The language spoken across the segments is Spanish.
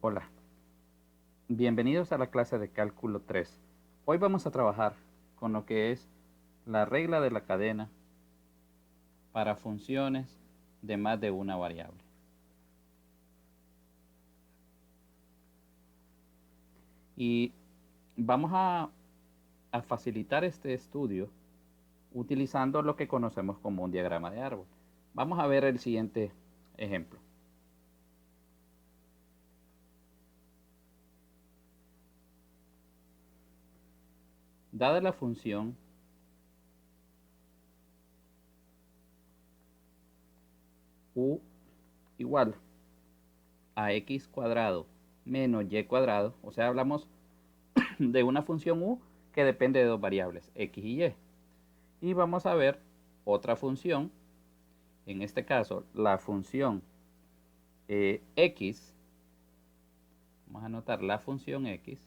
Hola, bienvenidos a la clase de cálculo 3. Hoy vamos a trabajar con lo que es la regla de la cadena para funciones de más de una variable. Y vamos a facilitar este estudio utilizando lo que conocemos como un diagrama de árbol. Vamos a ver el siguiente ejemplo. Dada la función u igual a x cuadrado menos y cuadrado, o sea, hablamos de una función u que depende de dos variables, x y y. Y vamos a ver otra función, en este caso la función x, vamos a anotar la función x,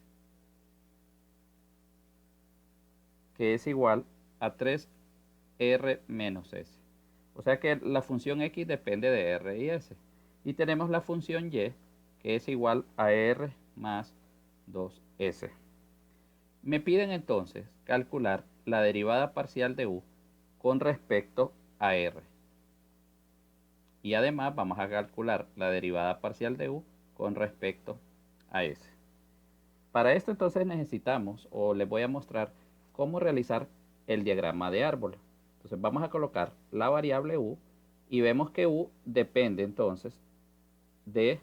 que es igual a 3r menos s. O sea que la función x depende de r y s. Y tenemos la función y, que es igual a r más 2s. Me piden entonces calcular la derivada parcial de u con respecto a r. Y además vamos a calcular la derivada parcial de u con respecto a s. Para esto entonces necesitamos, o les voy a mostrar cómo realizar el diagrama de árbol. Entonces vamos a colocar la variable u y vemos que u depende entonces de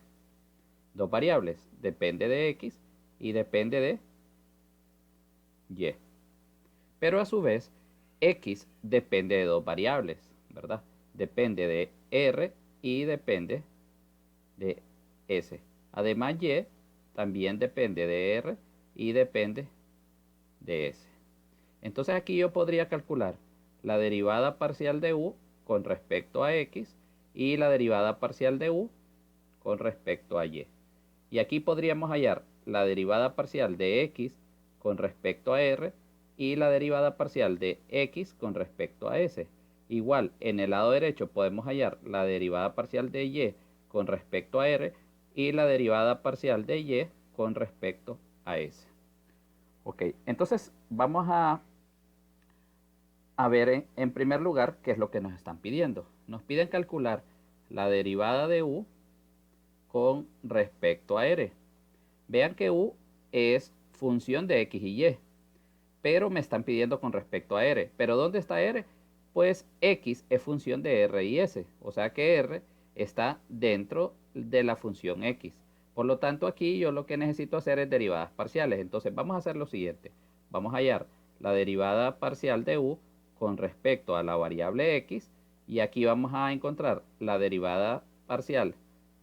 dos variables. Depende de x y depende de y. Pero a su vez, x depende de dos variables, ¿verdad? Depende de r y depende de s. Además, y también depende de r y depende de s. Entonces aquí yo podría calcular la derivada parcial de u con respecto a x y la derivada parcial de u con respecto a y. Y aquí podríamos hallar la derivada parcial de x con respecto a r y la derivada parcial de x con respecto a s. Igual, en el lado derecho podemos hallar la derivada parcial de y con respecto a r y la derivada parcial de y con respecto a s. Ok, entonces vamos a ver en primer lugar qué es lo que nos están pidiendo. Nos piden calcular la derivada de u con respecto a r. Vean que u es función de x y y, pero me están pidiendo con respecto a r. ¿Pero dónde está r? Pues x es función de r y s, o sea que r está dentro de la función x. Por lo tanto, aquí yo lo que necesito hacer es derivadas parciales. Entonces vamos a hacer lo siguiente. Vamos a hallar la derivada parcial de u con respecto a la variable x, y aquí vamos a encontrar la derivada parcial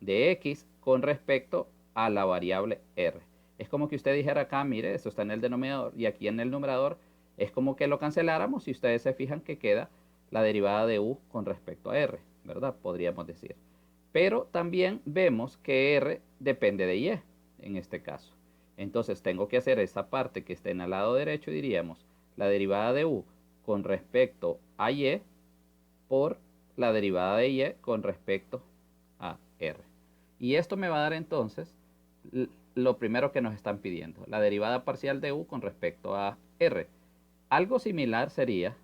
de x con respecto a la variable r. Es como que usted dijera acá, mire, esto está en el denominador, y aquí en el numerador es como que lo canceláramos, y ustedes se fijan que queda la derivada de u con respecto a r, ¿verdad? Podríamos decir. Pero también vemos que r depende de y en este caso. Entonces tengo que hacer esta parte que está en el lado derecho y diríamos la derivada de u con respecto a y por la derivada de y con respecto a r. Y esto me va a dar entonces lo primero que nos están pidiendo, la derivada parcial de u con respecto a r. Algo similar sería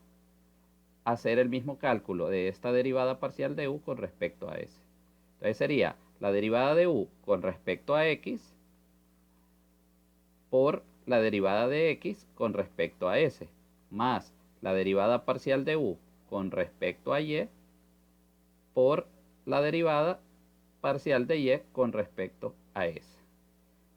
hacer el mismo cálculo de esta derivada parcial de u con respecto a s. Entonces sería la derivada de u con respecto a x por la derivada de x con respecto a s, más la derivada parcial de u con respecto a y por la derivada parcial de y con respecto a s.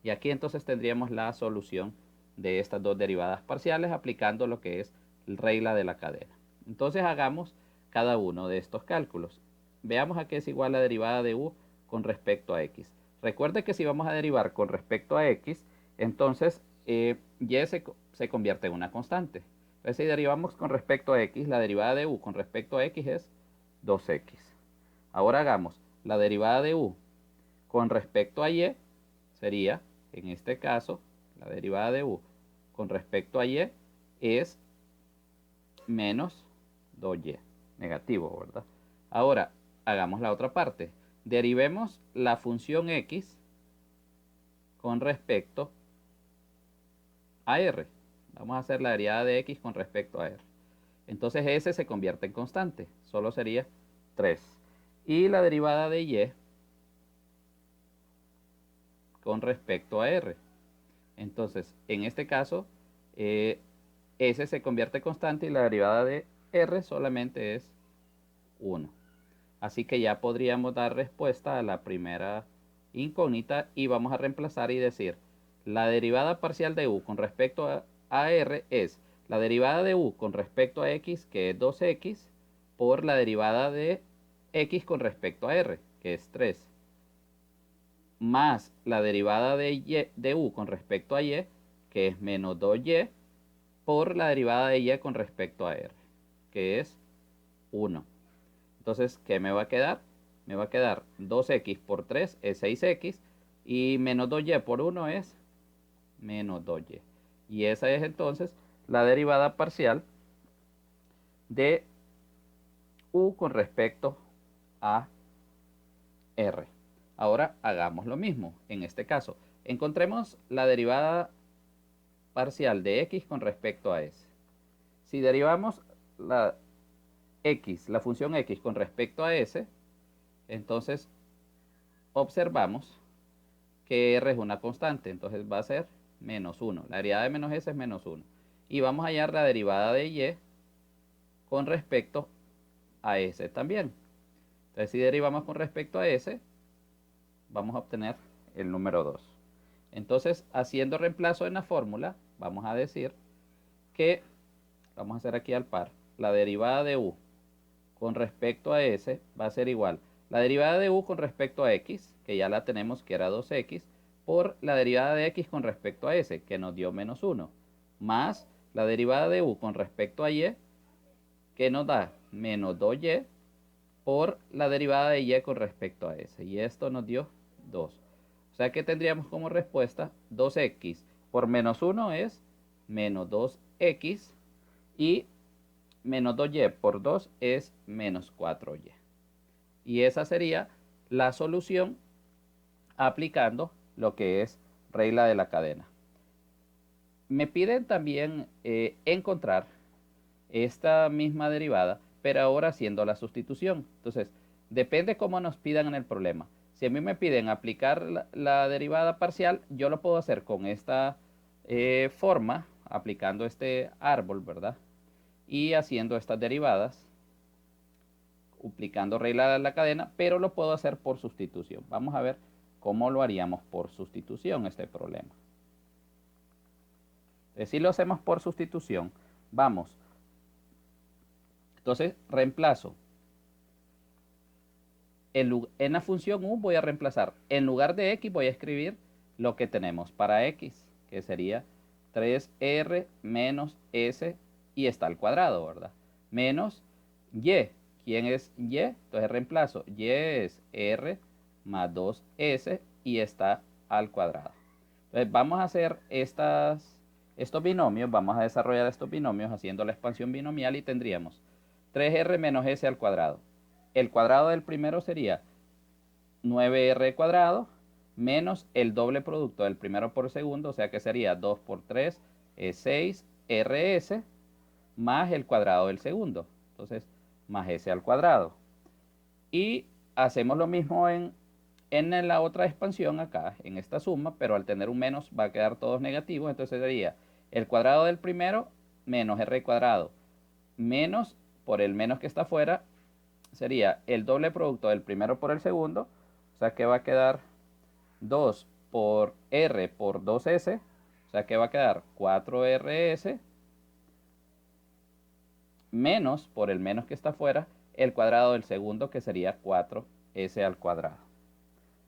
Y aquí entonces tendríamos la solución de estas dos derivadas parciales aplicando lo que es regla de la cadena. Entonces hagamos cada uno de estos cálculos. Veamos a qué es igual la derivada de u con respecto a x. Recuerde que si vamos a derivar con respecto a x, entonces y se convierte en una constante. Entonces si derivamos con respecto a x, la derivada de u con respecto a x es 2x. Ahora hagamos la derivada de u con respecto a y, sería, en este caso, la derivada de u con respecto a y es menos 2y, negativo, ¿verdad? Ahora, hagamos la otra parte. Derivemos la función x con respecto a r. Vamos a hacer la derivada de x con respecto a r. Entonces s se convierte en constante, solo sería 3. Y la derivada de y con respecto a r. Entonces, en este caso, s se convierte en constante y la derivada de r solamente es 1. Así que ya podríamos dar respuesta a la primera incógnita y vamos a reemplazar y decir, la derivada parcial de u con respecto a r es la derivada de u con respecto a x, que es 2x, por la derivada de x con respecto a r, que es 3, más la derivada de u con respecto a y, que es menos 2y, por la derivada de y con respecto a r, que es 1. Entonces, ¿qué me va a quedar? Me va a quedar 2x por 3 es 6x y menos 2y por 1 es menos 2y. Y esa es entonces la derivada parcial de u con respecto a r. Ahora hagamos lo mismo. En este caso, encontremos la derivada parcial de x con respecto a s. Si derivamos la función x con respecto a s, entonces observamos que r es una constante, entonces va a ser menos 1. La derivada de menos s es menos 1. Y vamos a hallar la derivada de y con respecto a s también. Entonces si derivamos con respecto a s, vamos a obtener el número 2. Entonces, haciendo reemplazo en la fórmula, vamos a decir que, vamos a hacer aquí al par, la derivada de u con respecto a s va a ser igual la derivada de u con respecto a x, que ya la tenemos que era 2x, por la derivada de x con respecto a s, que nos dio menos 1, más la derivada de u con respecto a y, que nos da menos 2y, por la derivada de y con respecto a s. Y esto nos dio 2. O sea que tendríamos como respuesta 2x por menos 1 es menos 2x y menos 2y por 2 es menos 4y. Y esa sería la solución aplicando lo que es regla de la cadena. Me piden también encontrar esta misma derivada, pero ahora haciendo la sustitución. Entonces, depende cómo nos pidan en el problema. Si a mí me piden aplicar la derivada parcial, yo lo puedo hacer con esta forma, aplicando este árbol, ¿verdad? Y haciendo estas derivadas, aplicando regla de la cadena, pero lo puedo hacer por sustitución. Vamos a ver cómo lo haríamos por sustitución este problema. Si lo hacemos por sustitución, vamos. Entonces, reemplazo. En la función u voy a reemplazar. En lugar de x voy a escribir lo que tenemos para x, que sería 3r menos s y está al cuadrado, ¿verdad? Menos y. ¿Quién es y? Entonces reemplazo. Y es r más 2s y está al cuadrado. Entonces vamos a hacer estos binomios, vamos a desarrollar estos binomios haciendo la expansión binomial y tendríamos 3r menos s al cuadrado. El cuadrado del primero sería 9r cuadrado menos el doble producto del primero por segundo, o sea que sería 2 por 3 es 6rs más el cuadrado del segundo. Entonces, más s al cuadrado. Y hacemos lo mismo en la otra expansión acá, en esta suma, pero al tener un menos va a quedar todos negativos, entonces sería el cuadrado del primero menos r cuadrado menos, por el menos que está afuera, sería el doble producto del primero por el segundo, o sea que va a quedar 2 por r por 2s, o sea que va a quedar 4rs, menos, por el menos que está afuera, el cuadrado del segundo, que sería 4s al cuadrado.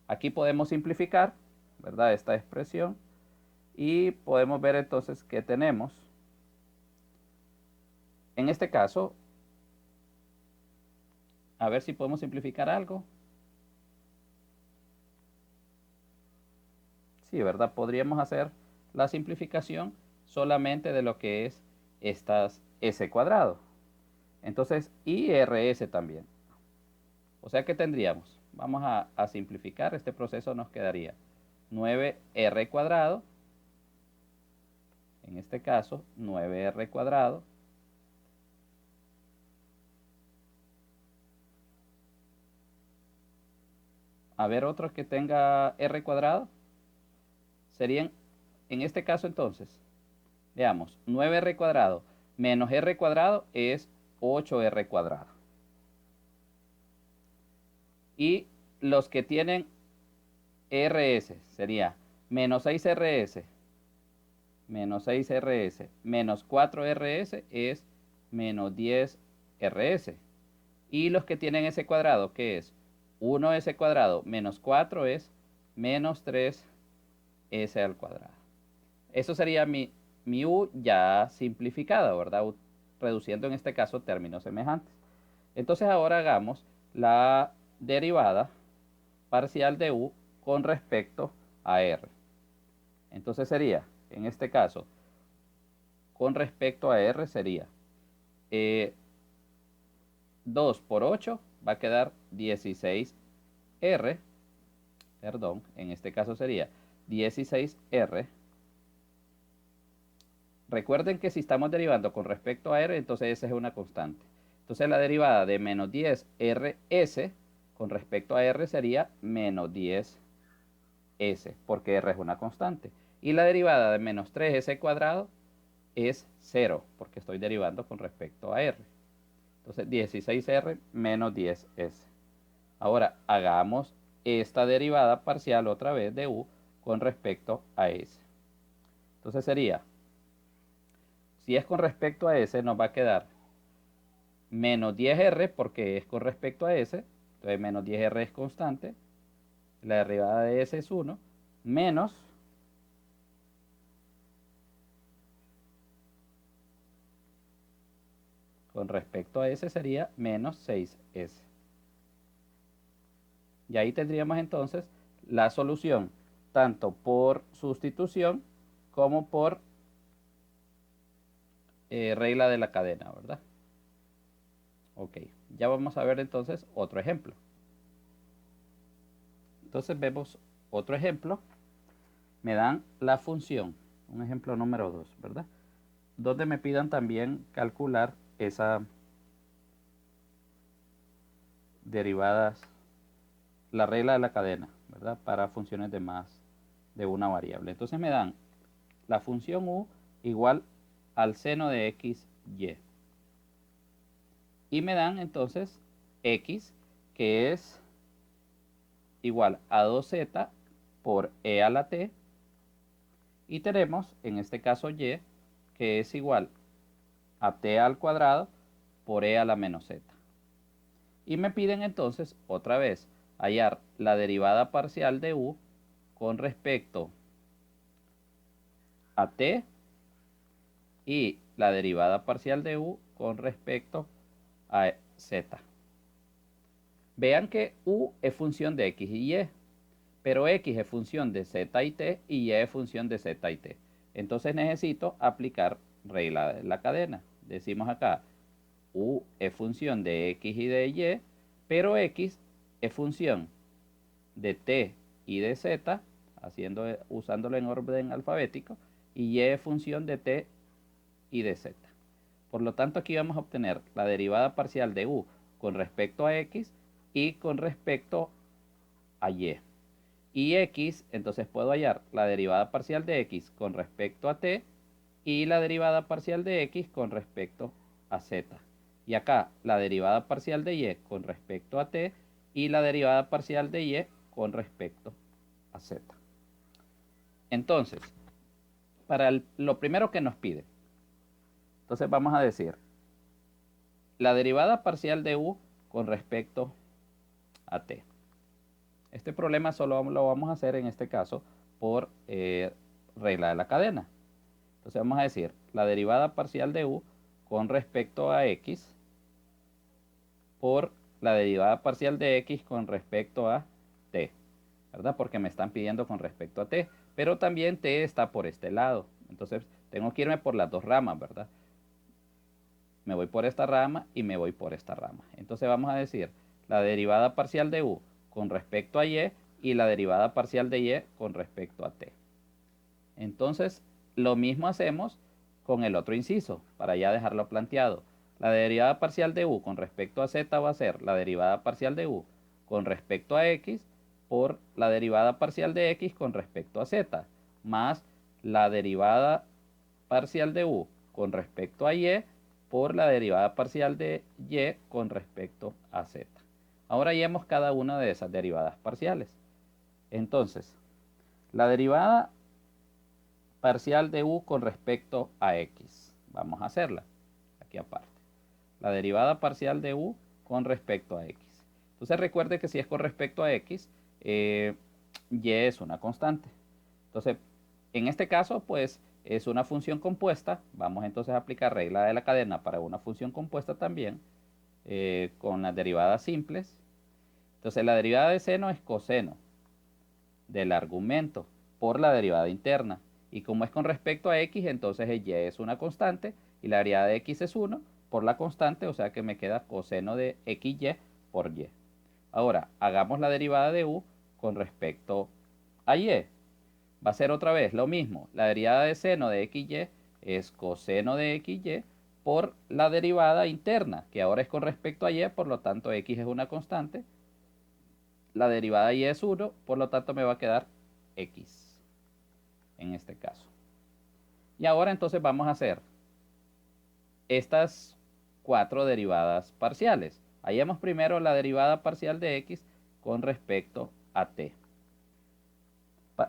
Aquí podemos simplificar, ¿verdad?, esta expresión y podemos ver entonces que tenemos, en este caso, a ver si podemos simplificar algo. Sí, ¿verdad? Podríamos hacer la simplificación solamente de lo que es estas s cuadrado. Entonces, y rs también. O sea que tendríamos, vamos a simplificar, este proceso nos quedaría 9r cuadrado, en este caso 9r cuadrado, a ver otro que tenga r cuadrado, serían, en este caso entonces, veamos, 9r cuadrado menos r cuadrado es 8r cuadrado. Y los que tienen rs sería menos 6rs, menos 6rs, menos 4rs es menos 10rs. Y los que tienen s cuadrado, que es 1s cuadrado menos 4 es menos 3s al cuadrado. Eso sería mi u ya simplificada, ¿verdad? Reduciendo en este caso términos semejantes. Entonces ahora hagamos la derivada parcial de u con respecto a r. Entonces sería, en este caso, con respecto a r sería 2 por 8 va a quedar 16r, perdón, en este caso sería 16r. Recuerden que si estamos derivando con respecto a r, entonces esa es una constante. Entonces la derivada de menos 10rs con respecto a r sería menos 10s, porque r es una constante. Y la derivada de menos 3s cuadrado es 0, porque estoy derivando con respecto a r. Entonces 16r menos 10s. Ahora hagamos esta derivada parcial otra vez de u con respecto a s. Entonces sería, si es con respecto a s, nos va a quedar menos 10r porque es con respecto a s. Entonces menos 10r es constante. La derivada de s es 1. Menos con respecto a s sería menos 6s. Y ahí tendríamos entonces la solución, tanto por sustitución como por regla de la cadena, ¿verdad? Ok, ya vamos a ver entonces otro ejemplo. Entonces vemos otro ejemplo. Me dan la función, un ejemplo número 2, ¿verdad? Donde me pidan también calcular esa derivadas, la regla de la cadena, ¿verdad? Para funciones de más de una variable. Entonces me dan la función u igual al seno de x, y. Y me dan entonces x, que es igual a 2z por e a la t. Y tenemos, en este caso, y, que es igual a t al cuadrado por e a la menos z. Y me piden entonces, otra vez, hallar la derivada parcial de u con respecto a t y la derivada parcial de u con respecto a z. Vean que u es función de x y y, pero x es función de z y t y y es función de z y t. Entonces necesito aplicar regla de la cadena. Decimos acá, u es función de x y de y, pero x es función de t y de z, usándolo en orden alfabético, y y es función de t y de z. Por lo tanto, aquí vamos a obtener la derivada parcial de u con respecto a x y con respecto a y. Y x, entonces puedo hallar la derivada parcial de x con respecto a t y la derivada parcial de x con respecto a z. Y acá la derivada parcial de y con respecto a t y la derivada parcial de y con respecto a z. Entonces, para lo primero que nos pide, entonces vamos a decir la derivada parcial de u con respecto a t. Este problema solo lo vamos a hacer en este caso por regla de la cadena. Entonces vamos a decir la derivada parcial de u con respecto a x por la derivada parcial de x con respecto a t, ¿verdad? Porque me están pidiendo con respecto a t, pero también t está por este lado. Entonces tengo que irme por las dos ramas, ¿verdad? Me voy por esta rama y me voy por esta rama. Entonces vamos a decir la derivada parcial de u con respecto a y y la derivada parcial de y con respecto a t. Entonces, lo mismo hacemos con el otro inciso, para ya dejarlo planteado. La derivada parcial de u con respecto a z va a ser la derivada parcial de u con respecto a x por la derivada parcial de x con respecto a z, más la derivada parcial de u con respecto a y por la derivada parcial de y con respecto a z. Ahora hallemos cada una de esas derivadas parciales. Entonces, la derivada parcial de u con respecto a x. Vamos a hacerla aquí aparte. La derivada parcial de u con respecto a x. Entonces recuerde que si es con respecto a x, y es una constante. Entonces, en este caso, pues es una función compuesta. Vamos entonces a aplicar regla de la cadena para una función compuesta también, con las derivadas simples. Entonces, la derivada de seno es coseno del argumento por la derivada interna. Y como es con respecto a x, entonces el y es una constante y la derivada de x es 1 por la constante, o sea que me queda coseno de xy por y. Ahora, hagamos la derivada de u con respecto a y. Va a ser otra vez lo mismo. La derivada de seno de xy es coseno de xy por la derivada interna, que ahora es con respecto a y, por lo tanto x es una constante. La derivada de y es 1, por lo tanto me va a quedar x en este caso. Y ahora entonces vamos a hacer estas 4 derivadas parciales. Hallemos primero la derivada parcial de x con respecto a t.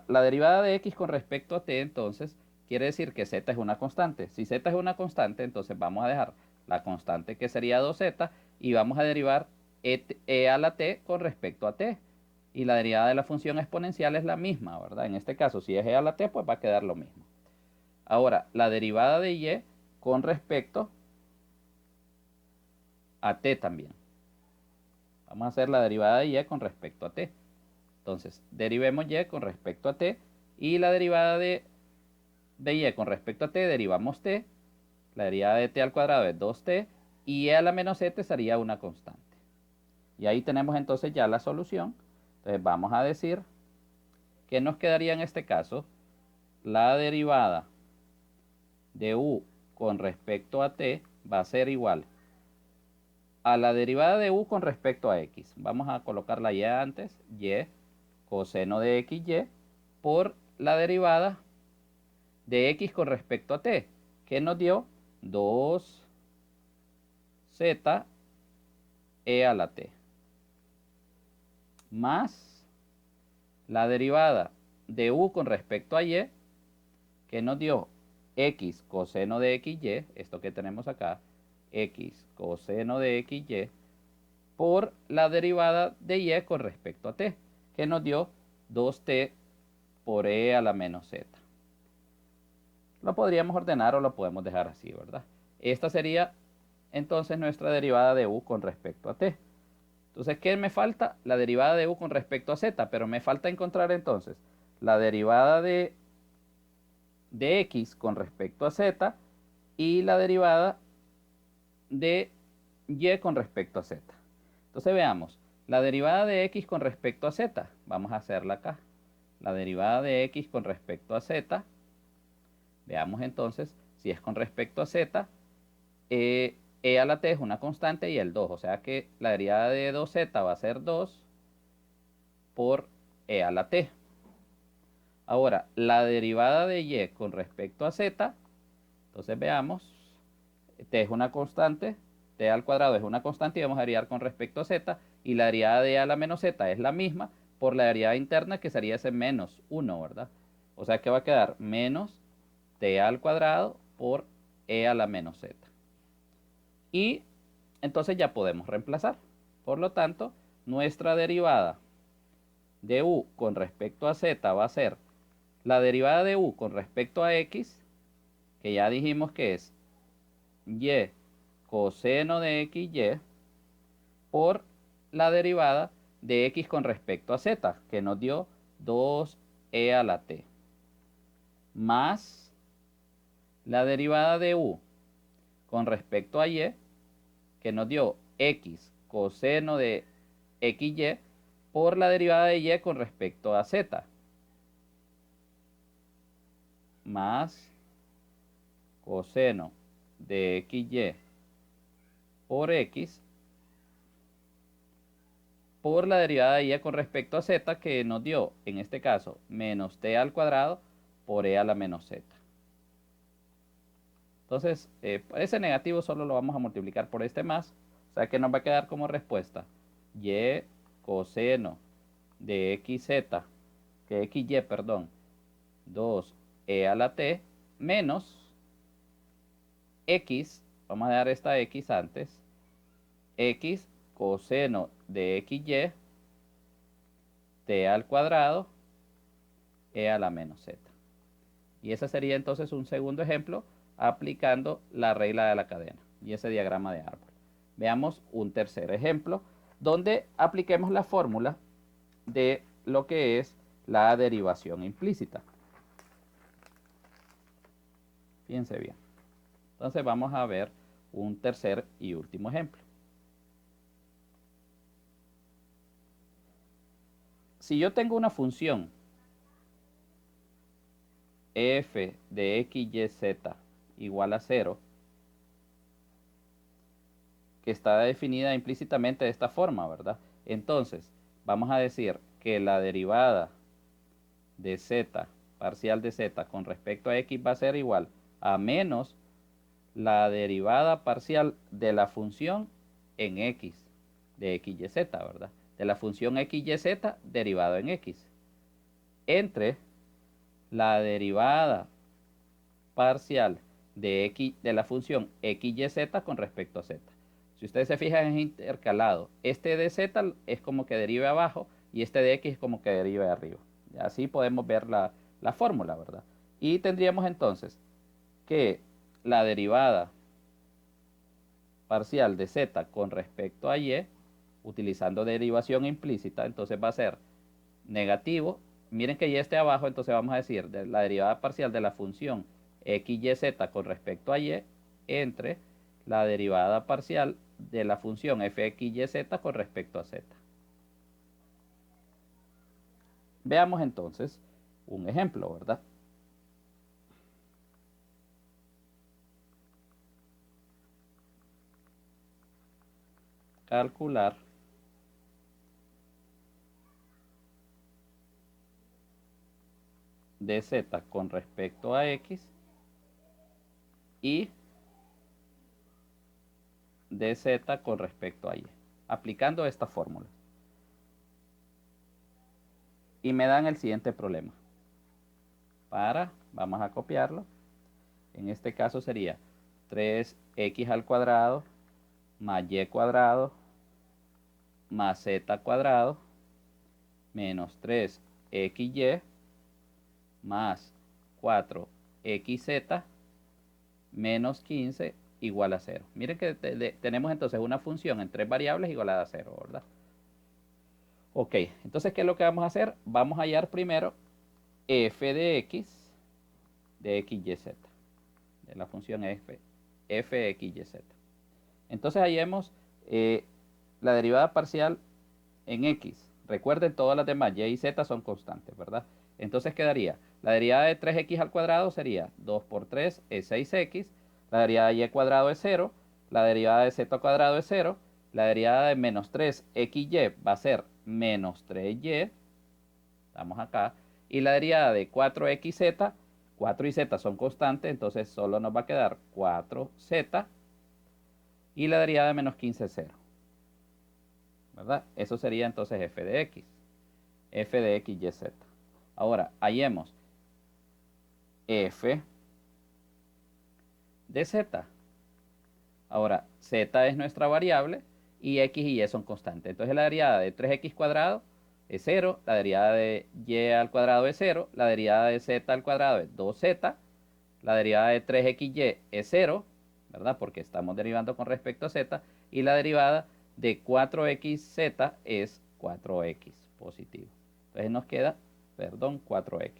La derivada de x con respecto a t, entonces, quiere decir que z es una constante. Si z es una constante, entonces vamos a dejar la constante que sería 2z y vamos a derivar e a la t con respecto a t. Y la derivada de la función exponencial es la misma, ¿verdad? En este caso, si es e a la t, pues va a quedar lo mismo. Ahora, la derivada de y con respecto a t también. Vamos a hacer la derivada de y con respecto a t. Entonces, derivemos y con respecto a t y la derivada de y con respecto a t derivamos t. La derivada de t al cuadrado es 2t y e a la menos t sería una constante. Y ahí tenemos entonces ya la solución. Entonces vamos a decir que nos quedaría en este caso la derivada de u con respecto a t va a ser igual a la derivada de u con respecto a x. Vamos a colocar la y antes, y coseno de xy por la derivada de x con respecto a t, que nos dio 2z e a la t, más la derivada de u con respecto a y, que nos dio x coseno de xy, esto que tenemos acá, x coseno de xy, por la derivada de y con respecto a t, que nos dio 2t por e a la menos z. Lo podríamos ordenar o lo podemos dejar así, ¿verdad? Esta sería entonces nuestra derivada de u con respecto a t. Entonces, ¿qué me falta? La derivada de u con respecto a z, pero me falta encontrar entonces la derivada de x con respecto a z y la derivada de y con respecto a z. Entonces veamos, la derivada de x con respecto a z, vamos a hacerla acá. La derivada de x con respecto a z, veamos entonces, si es con respecto a z, e a la t es una constante y el 2, o sea que la derivada de 2z va a ser 2 por e a la t. Ahora, la derivada de y con respecto a z, entonces veamos, t es una constante, t al cuadrado es una constante y vamos a derivar con respecto a z, y la derivada de a la menos z es la misma por la derivada interna, que sería ese menos 1, ¿verdad? O sea que va a quedar menos t al cuadrado por e a la menos z. Y entonces ya podemos reemplazar. Por lo tanto, nuestra derivada de u con respecto a z va a ser la derivada de u con respecto a x, que ya dijimos que es y coseno de xy, por la derivada de x con respecto a z, que nos dio 2e a la t, más la derivada de u con respecto a y, que nos dio x coseno de xy, por la derivada de y con respecto a z, más coseno de xy por x por la derivada de y con respecto a z, que nos dio, en este caso, menos t al cuadrado por e a la menos z. Entonces, ese negativo solo lo vamos a multiplicar por este más, o sea que nos va a quedar como respuesta y coseno de xz, que xy, perdón, 2e a la t menos x, vamos a dar esta x antes, x coseno de xy, t al cuadrado, e a la menos z. Y ese sería entonces un segundo ejemplo aplicando la regla de la cadena y ese diagrama de árbol. Veamos un tercer ejemplo donde apliquemos la fórmula de lo que es la derivación implícita. Fíjense bien. Entonces vamos a ver un tercer y último ejemplo. Si yo tengo una función f de x, y, z igual a 0, que está definida implícitamente de esta forma, ¿verdad? Entonces, vamos a decir que la derivada de z, parcial de z, con respecto a x va a ser igual a menos la derivada parcial de la función en x, de x, y, z, ¿verdad? De la función x, y, z derivado en x, entre la derivada parcial de x, de la función x, y, z con respecto a z. Si ustedes se fijan, es intercalado. Este de z es como que derive abajo y este de x es como que derive arriba. Así podemos ver la fórmula, ¿verdad? Y tendríamos entonces que la derivada parcial de z con respecto a y, utilizando derivación implícita, entonces va a ser negativo. Miren que y esté abajo, entonces vamos a decir de la derivada parcial de la función x, y, z con respecto a y entre la derivada parcial de la función fx, y, z con respecto a z. Veamos entonces un ejemplo, ¿verdad? Calcular dz con respecto a x y dz con respecto a y, aplicando esta fórmula. Y me dan el siguiente problema. Vamos a copiarlo. En este caso sería 3x al cuadrado más y cuadrado más z cuadrado menos 3xy más 4xz menos 15 igual a 0. Miren que tenemos entonces una función en tres variables igualada a 0, ¿verdad? Ok, entonces, ¿qué es lo que vamos a hacer? Vamos a hallar primero f de x, y, z, de la función f, x, y, z. Entonces hallemos la derivada parcial en x. Recuerden, todas las demás, y z son constantes, ¿verdad? Entonces quedaría, la derivada de 3x al cuadrado sería 2 por 3 es 6x, la derivada de y cuadrado es 0, la derivada de z cuadrado es 0, la derivada de menos 3xy va a ser menos 3y, estamos acá, y la derivada de 4xz, 4 y z son constantes, entonces solo nos va a quedar 4z, y la derivada de menos 15 es 0. ¿Verdad? Eso sería entonces f de x y z. Ahora, hallemos f de z. Ahora, z es nuestra variable y x y y son constantes. Entonces la derivada de 3x cuadrado es 0, la derivada de y al cuadrado es 0, la derivada de z al cuadrado es 2z, la derivada de 3xy es 0, ¿verdad? Porque estamos derivando con respecto a z, y la derivada de 4xz es 4x positivo. Entonces nos queda, 4x.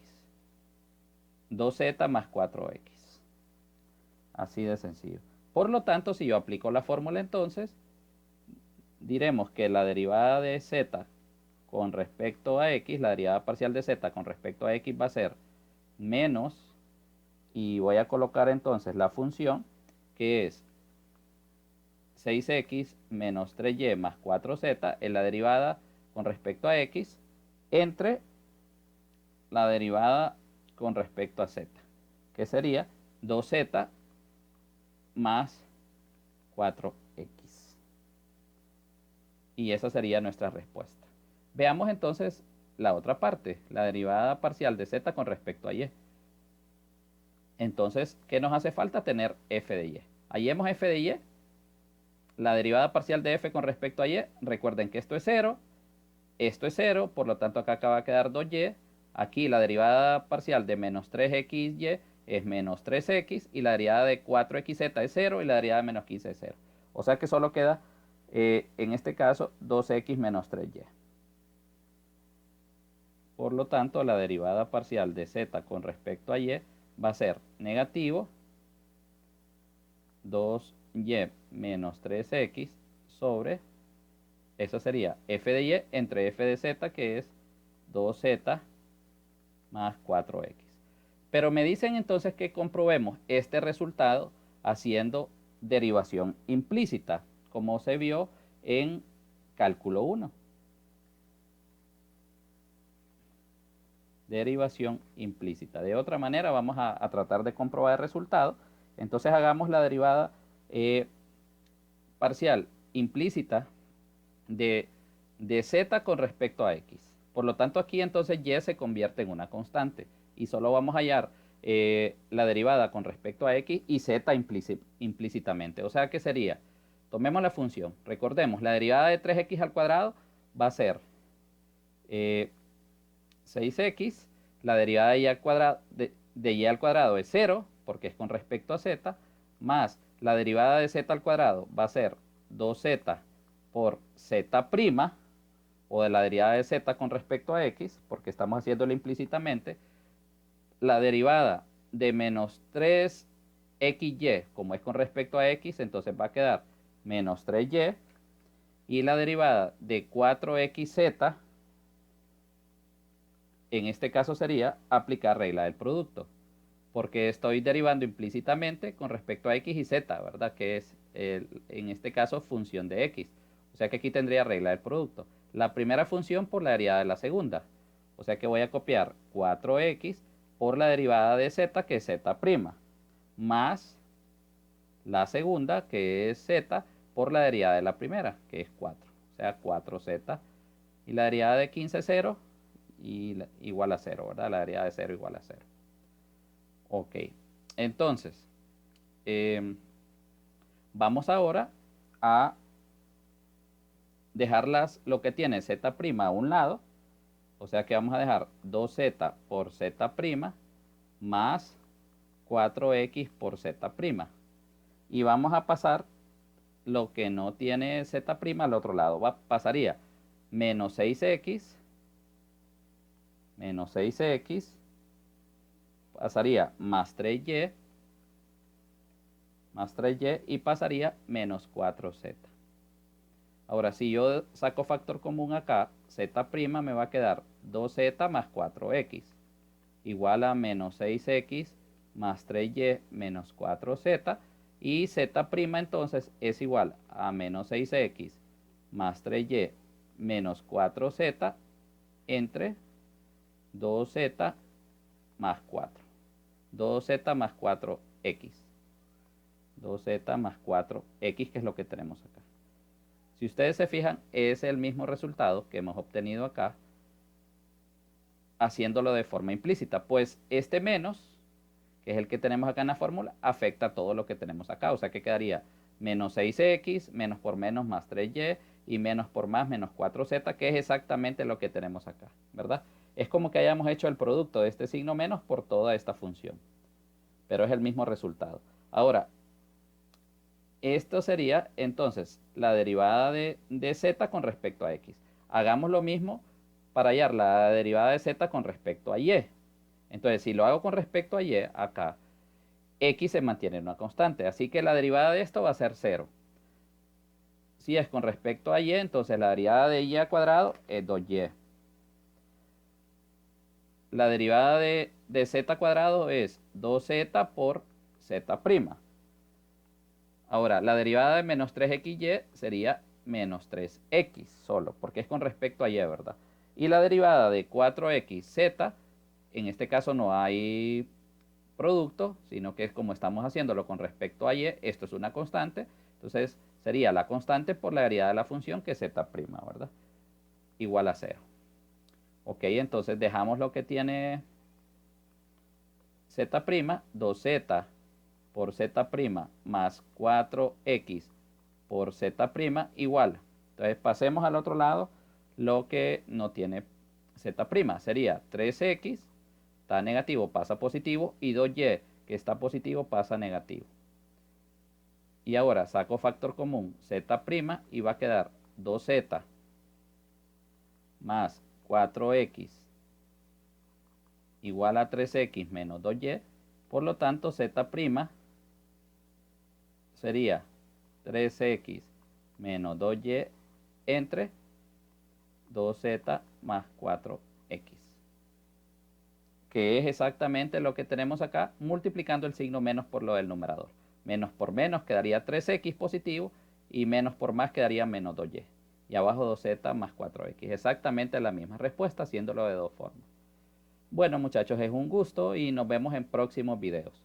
2z más 4x. Así de sencillo. Por lo tanto, si yo aplico la fórmula entonces, diremos que la derivada de z con respecto a x, la derivada parcial de z con respecto a x va a ser menos, y voy a colocar entonces la función que es 6x menos 3y más 4z en la derivada con respecto a x entre la derivada con respecto a z, que sería 2z más 4x. Y esa sería nuestra respuesta. Veamos entonces la otra parte, la derivada parcial de z con respecto a y. Entonces, ¿qué nos hace falta? Tener f de y. Hallemos f de y. La derivada parcial de f con respecto a y, recuerden que esto es 0, por lo tanto acá va a quedar 2y. Aquí la derivada parcial de menos 3xy es menos 3x, y la derivada de 4xz es 0, y la derivada de menos 15 es 0. O sea que solo queda, en este caso, 2x menos 3y. Por lo tanto, la derivada parcial de z con respecto a y va a ser negativo 2y menos 3x sobre, eso sería f de y entre f de z, que es 2z más 4x. Pero me dicen entonces que comprobemos este resultado haciendo derivación implícita, como se vio en cálculo 1. Derivación implícita. De otra manera vamos a tratar de comprobar el resultado. Entonces hagamos la derivada parcial implícita de z con respecto a x. Por lo tanto, aquí entonces y se convierte en una constante y solo vamos a hallar la derivada con respecto a x y z implícitamente. O sea que sería, tomemos la función, recordemos, la derivada de 3x al cuadrado va a ser 6x, la derivada de y al cuadrado, de y al cuadrado es 0, porque es con respecto a z, más la derivada de z al cuadrado va a ser 2z por z', o de la derivada de z con respecto a x, porque estamos haciéndolo implícitamente. La derivada de menos 3xy, como es con respecto a x, entonces va a quedar menos 3y. Y la derivada de 4xz, en este caso sería aplicar regla del producto, porque estoy derivando implícitamente con respecto a x y z, ¿verdad? Que es, en este caso, función de x. O sea que aquí tendría regla del producto. La primera función por la derivada de la segunda. O sea que voy a copiar 4x por la derivada de z, que es z', más la segunda, que es z, por la derivada de la primera, que es 4. O sea, 4z. Y la derivada de 15 es 0, y igual a 0, ¿verdad? La derivada de 0 igual a 0. Ok, entonces, vamos ahora a dejarlas lo que tiene z' a un lado. O sea que vamos a dejar 2z por z' más 4x por z'. Y vamos a pasar lo que no tiene z' al otro lado. Pasaría menos 6x, pasaría más 3y, y pasaría menos 4z. Ahora, si yo saco factor común acá, z' me va a quedar 2z más 4x, igual a menos 6x más 3y menos 4z, y z' entonces es igual a menos 6x más 3y menos 4z entre 2z más 4. 2z más 4x. 2z más 4x, que es lo que tenemos acá. Si ustedes se fijan, es el mismo resultado que hemos obtenido acá, haciéndolo de forma implícita. Pues este menos, que es el que tenemos acá en la fórmula, afecta todo lo que tenemos acá. O sea que quedaría menos 6x, menos por menos más 3y, y menos por más menos 4z, que es exactamente lo que tenemos acá, ¿verdad? Es como que hayamos hecho el producto de este signo menos por toda esta función, pero es el mismo resultado. Ahora, esto sería entonces la derivada de z con respecto a x. Hagamos lo mismo para hallar la derivada de z con respecto a y. Entonces, si lo hago con respecto a y, acá, x se mantiene en una constante. Así que la derivada de esto va a ser 0. Si es con respecto a y, entonces la derivada de y al cuadrado es 2y. la derivada de z cuadrado es 2z por z'. Ahora, la derivada de menos 3xy sería menos 3x solo, porque es con respecto a y, ¿verdad? Y la derivada de 4xz, en este caso no hay producto, sino que es como estamos haciéndolo con respecto a y, esto es una constante, entonces sería la constante por la derivada de la función, que es z', ¿verdad? Igual a 0. Ok, entonces dejamos lo que tiene z', 2z por z' más 4x por z' igual. Entonces pasemos al otro lado lo que no tiene z'. Sería 3x, está negativo, pasa a positivo, y 2y, que está positivo, pasa a negativo. Y ahora saco factor común z' y va a quedar 2z más 4x igual a 3x menos 2y. Por lo tanto, z' sería 3x menos 2y entre 2z más 4x, que es exactamente lo que tenemos acá, multiplicando el signo menos por lo del numerador. Menos por menos quedaría 3x positivo, y menos por más quedaría menos 2y. Y abajo 2z más 4x. Exactamente la misma respuesta, haciéndolo de dos formas. Bueno, muchachos, es un gusto y nos vemos en próximos videos.